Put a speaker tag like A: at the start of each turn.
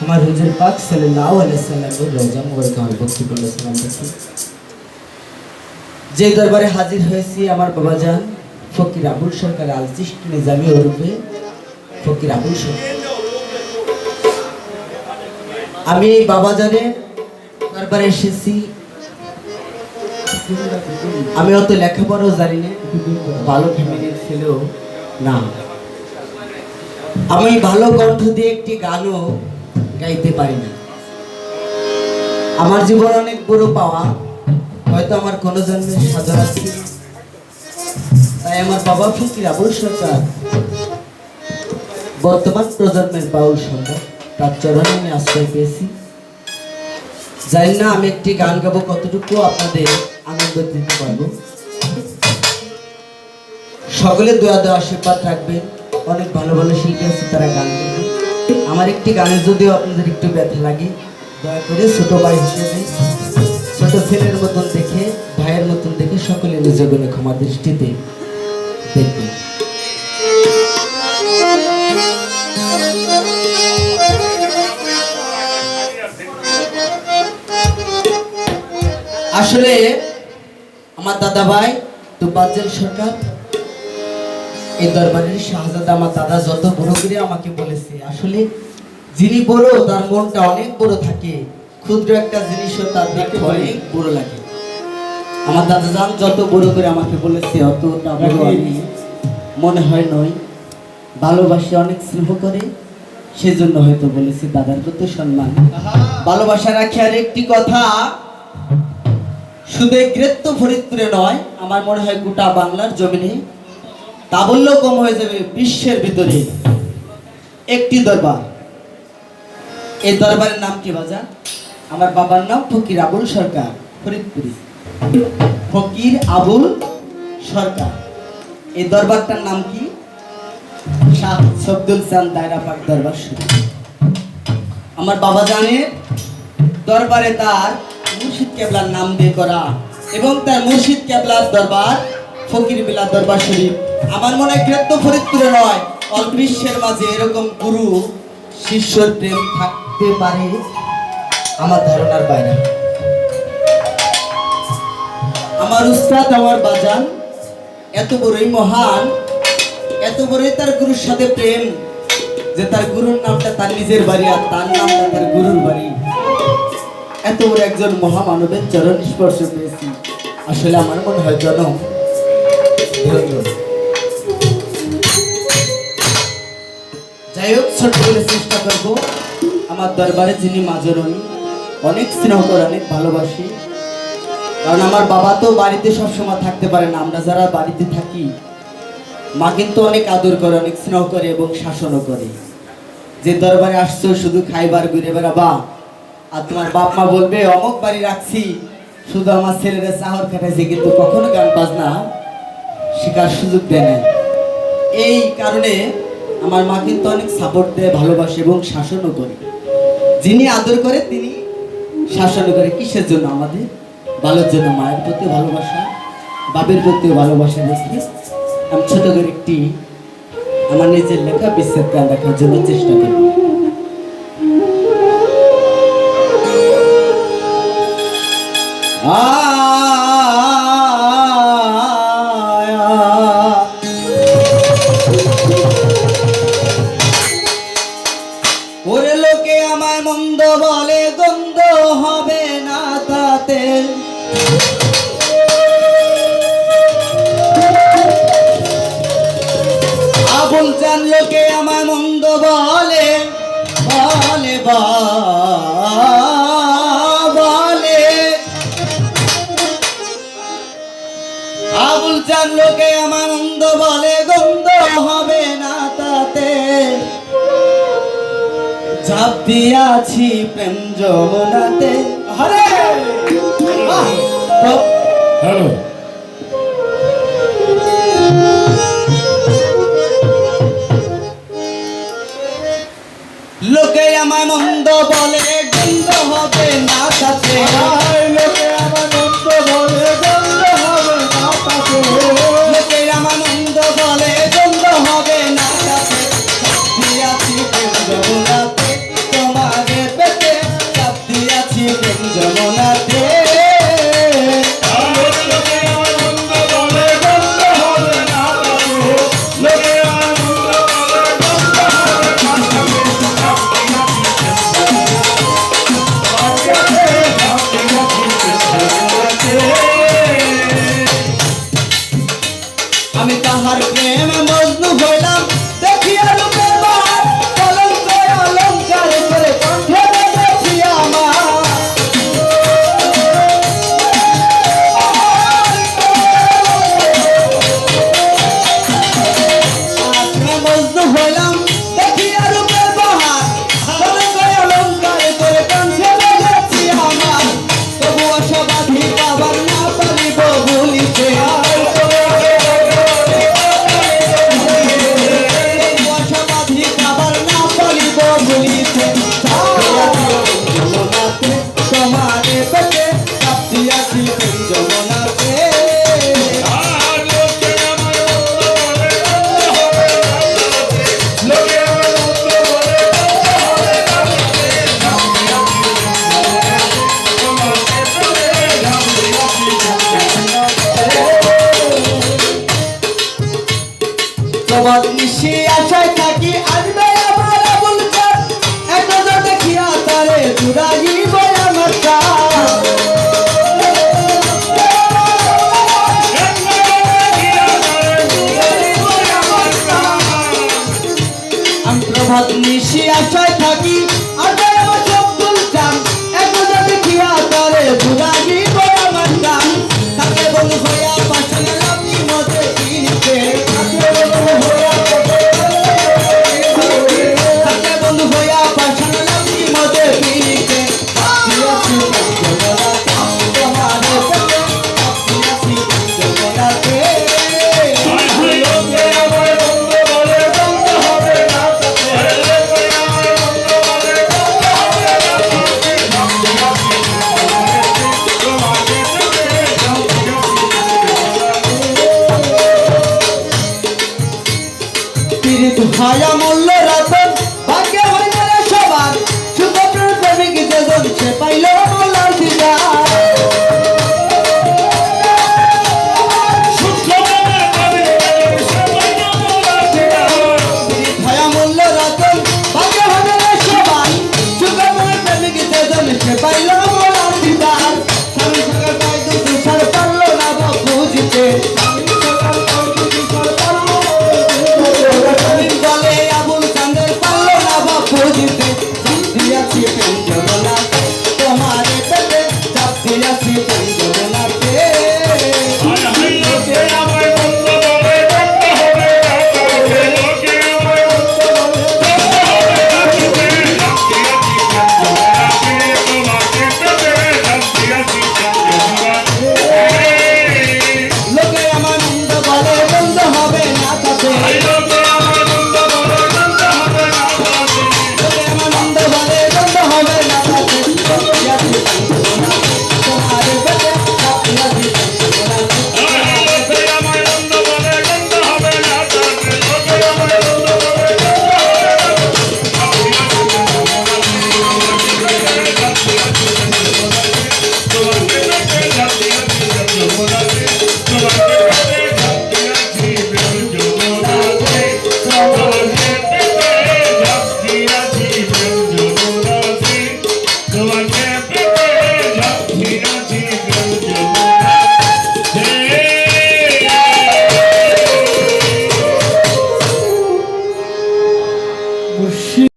A: আমার হুজুর পাক সাল্লাল্লাহু আলাইহি সাল্লামের রওজা মুবারকে আমার ভক্তি করলে সালাম রাখি। যে দরবারে হাজির হয়েছি আমার বাবাজান ফকির আবুল সরকার আল চিশতি নিজামী ওরফে ফকির আবুল সরকার। আমি এই বাবাজানের দরবারে এসেছি। আমি অত লেখাপড়াও জানি না, ভালো ফ্যামিলির ছেলেও না। আমি ভালো কণ্ঠ দিয়ে একটি গানও গাইতে পারি না। আমার জীবন অনেক বড় পাওয়া, হয়তো আমার কোনো জন্মের সাধনা ছিল। তাই আমার বাবা ফকির আবুল সরকার বর্তমান প্রজন্মের বাউল সম্রাট, তার চরণে আমি আশ্রয় পেয়েছি। জানি না আমি একটি গান গাবো কতটুকু আপনাদের আনন্দ দিতে পারবো। সকলে দোয়া দোয়া আশীর্বাদ রাখবেন। অনেক ভালো ভালো শিল্পী আছে, তারা গান গাবে। আমার একটি গানের যদিও আপনাদের একটু ব্যথা লাগে, দয়া করে ছোট ভাই হিসেবে ছোট ছেলের মতন দেখে, ভাইয়ের মতন দেখে সকলে নিজের গুণে ক্ষমা দৃষ্টিতে দেখবেন। আসলে আমার দাদা ভাই তোফাজ্জল সরকার এই দরবারের শাহজাদা, আমার দাদা যত বড় করে আমাকে বলেছে, আসলে যিনি বড় তার মনটা অনেক বড় থাকে, ক্ষুদ্র একটা জিনিসও তার দেখতে অনেক বড় লাগে। আমার দাদা যান যত বড় করে আমাকে বলেছে অতটা বড় আমি মনে হয় নয়। ভালোবাসে, অনেক স্নেহ করে, সেজন্য হয়তো বলেছি দাদার প্রতি সম্মান ভালোবাসা রাখি। আর একটি কথা, শুধু গ্রেপ্ত ফরিদপুরে নয়, আমার মনে হয় গোটা বাংলার জমিনে তা বললেও কম হয়ে যাবে, বিশ্বের ভিতরে একটি দরবার। এই দরবারের নাম কি বাজা? আমার বাবার নাম ফকির আবুল সরকার, ফরিদপুরি ফকির আবুল সরকার। এই দরবারটার নাম কি? শাহ সফদুল চাঁদ দায়রা পাক দরবার শরীফ। আমার বাবা জানে দরবারে তার মুর্শিদ কেবলার নাম দিয়ে করা, এবং তার মুর্শিদ কেবলার দরবার ফকির বিলা দরবার শরীফ। আমার মনে হয় গ্রেপ্ত ফরিদপুরে নয়, অল বিশ্বের মাঝে এরকম গুরু শিষ্যর প্রেম থাকতে পারে আমার ধারণার বাইরে। আমার উস্তাদ, আমার বাজান এত বড়ই মহান, এত বড়ই তার গুরুর সাথে প্রেম যে তার গুরুর নামটা তার নিজের বাড়ি আর তার নামটা তার গুরুর বাড়ি। এত বড় একজন মহামানবের চরণ স্পর্শ পেয়েছি, আসলে আমার মনে হয় জনম ধন্য। যাই হোক, ছোট বলে চেষ্টা করবো। আমার দরবারে যিনি মাজরণী, অনেক স্নেহ করে, অনেক ভালোবাসি। কারণ আমার বাবা তো বাড়িতে সবসময় থাকতে পারে না, আমরা যারা বাড়িতে থাকি মা কিন্তু অনেক আদর করে, অনেক স্নেহ করে এবং শাসনও করে। যে দরবারে আসছো শুধু খাইবার ঘুরে বেড়াবা, আর তোমার বাপ মা বলবে অমুক বাড়ি রাখছি, শুধু আমার ছেলেরা চাহর খাটাইছে, কিন্তু কখনো গান বাজনা শেখার সুযোগ দেয় না। এই কারণে আমার মা কিন্তু অনেক সাপোর্ট দেয়, ভালোবাসে এবং শাসনও করে। যিনি আদর করে তিনি শাসনও করে। কিসের জন্য? আমাদের ভালোর জন্য। মায়ের প্রতি ভালোবাসা, বাপের প্রতিও ভালোবাসা রেখে আমি ছোট করে একটি আমার নিজের লেখা বিচ্ছেদ গান রাখার জন্য চেষ্টা করি। ওরে লোকে আমায় মন্দ বলে, গন্ধ হবে না তাতে। আবুল চাঁদ লোকে আমায় মন্দ বলে, বলে বলে। আবুল চাঁদ লোকে আমায় মন্দ বলে, গন্ধ হবে না তাতে। ঝাঁপ দিয়াছি প্রেম যমুনাতে। হরে হ্যালো, লোকে আমায় মন্দ বলে, গন্ধ হবে না তাতে। লোকে